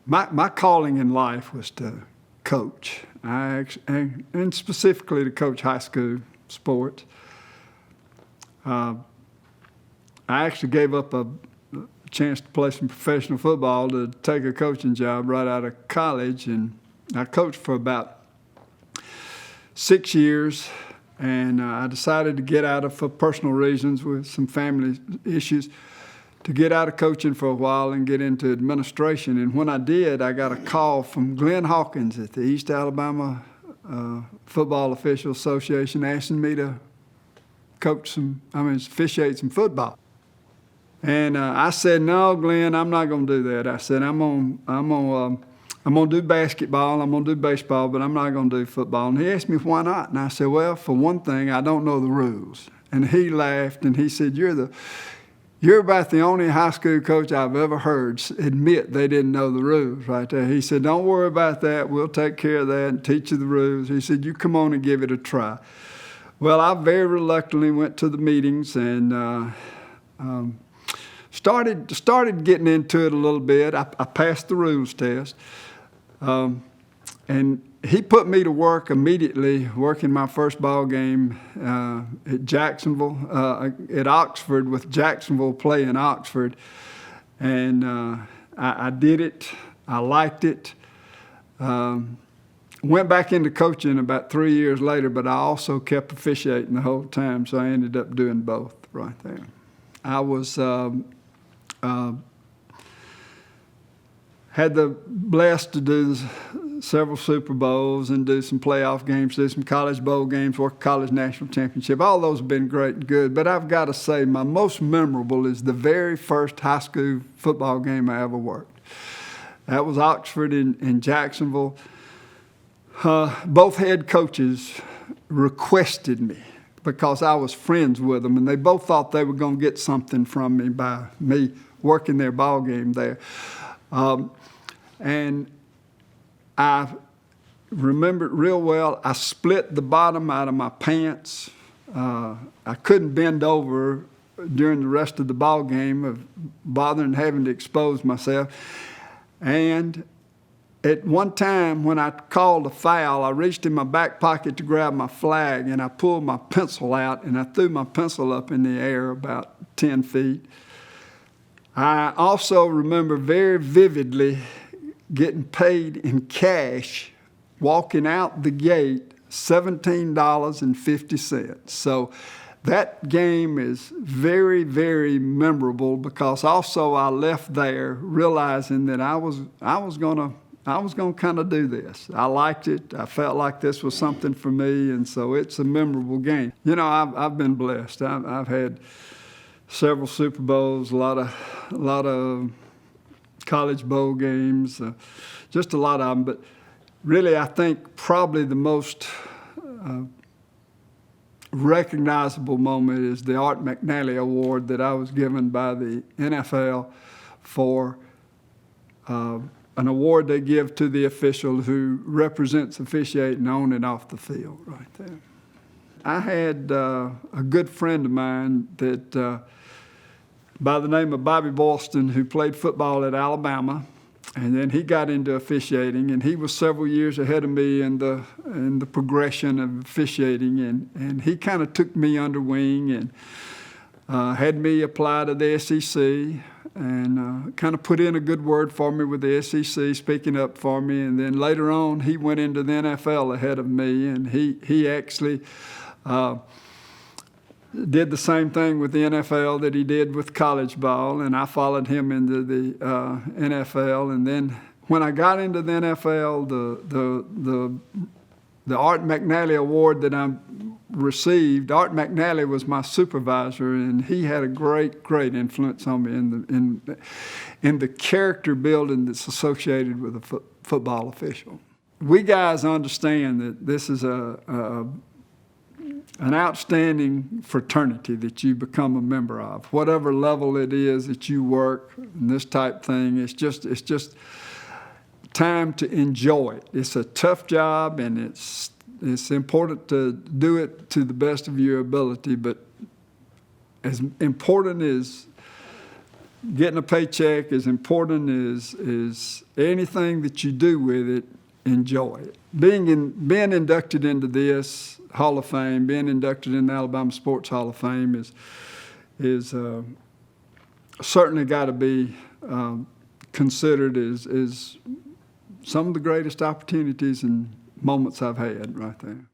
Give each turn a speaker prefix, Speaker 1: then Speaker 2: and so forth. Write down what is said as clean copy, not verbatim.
Speaker 1: My calling in life was to coach, and specifically to coach high school sports. I actually gave up a chance to play some professional football to take a coaching job right out of college, and I coached for about 6 years, and I decided to get out of, for personal reasons with some family issues, to get out of coaching for a while and get into administration. And when I did, I got a call from Glenn Hawkins at the East Alabama Football Officials Association asking me to officiate some football. And I said, no, Glenn, I'm not going to do that. I said, I'm gonna do basketball, I'm going to do baseball, but I'm not going to do football. And he asked me why not. And I said, well, for one thing, I don't know the rules. And he laughed and he said, you're about the only high school coach I've ever heard admit they didn't know the rules right there. He said, don't worry about that. We'll take care of that and teach you the rules. He said, you come on and give it a try. Well, I very reluctantly went to the meetings and started getting into it a little bit. I passed the rules test. And he put me to work immediately, working my first ball game at Jacksonville, at Oxford, with Jacksonville playing Oxford. And I did it. I liked it. Went back into coaching about 3 years later, but I also kept officiating the whole time, so I ended up doing both right there. I was had the blessed to do several Super Bowls and do some playoff games, do some college bowl games, work college national championship. All those have been great and good, but I've got to say my most memorable is the very first high school football game I ever worked. That was Oxford in Jacksonville. Both head coaches requested me because I was friends with them, and they both thought they were going to get something from me by me working their ball game there. And I remember it real well. I split the bottom out of my pants. I couldn't bend over during the rest of the ball game of bothering having to expose myself. And at one time when I called a foul, I reached in my back pocket to grab my flag, and I pulled my pencil out, and I threw my pencil up in the air about 10 feet. I also remember very vividly getting paid in cash, walking out the gate, $17.50. So that game is very, very memorable because also I left there realizing that I was going to kind of do this. I liked it. I felt like this was something for me, and so it's a memorable game. You know, I've been blessed. I've had several Super Bowls, a lot of college bowl games, just a lot of them. But really, I think probably the most recognizable moment is the Art McNally Award that I was given by the NFL for an award they give to the official who represents officiating on and off the field right there. I had a good friend of mine that by the name of Bobby Boylston, who played football at Alabama, and then he got into officiating, and he was several years ahead of me in the progression of officiating, and he kind of took me under wing and had me apply to the SEC, and kind of put in a good word for me with the SEC, speaking up for me. And then later on, he went into the NFL ahead of me, and he actually did the same thing with the NFL that he did with college ball, and I followed him into the NFL. And then when I got into the NFL, the Art McNally Award that I received, Art McNally was my supervisor, and he had a great influence on me in the character building that's associated with a football official. We guys understand that this is an outstanding fraternity that you become a member of. Whatever level it is that you work and this type thing, it's just time to enjoy it. It's a tough job, and it's important to do it to the best of your ability, but as important as getting a paycheck, as important as anything that you do with it, enjoy it. Being inducted into this Hall of Fame, being inducted in the Alabama Sports Hall of Fame is certainly got to be considered as some of the greatest opportunities and moments I've had right there.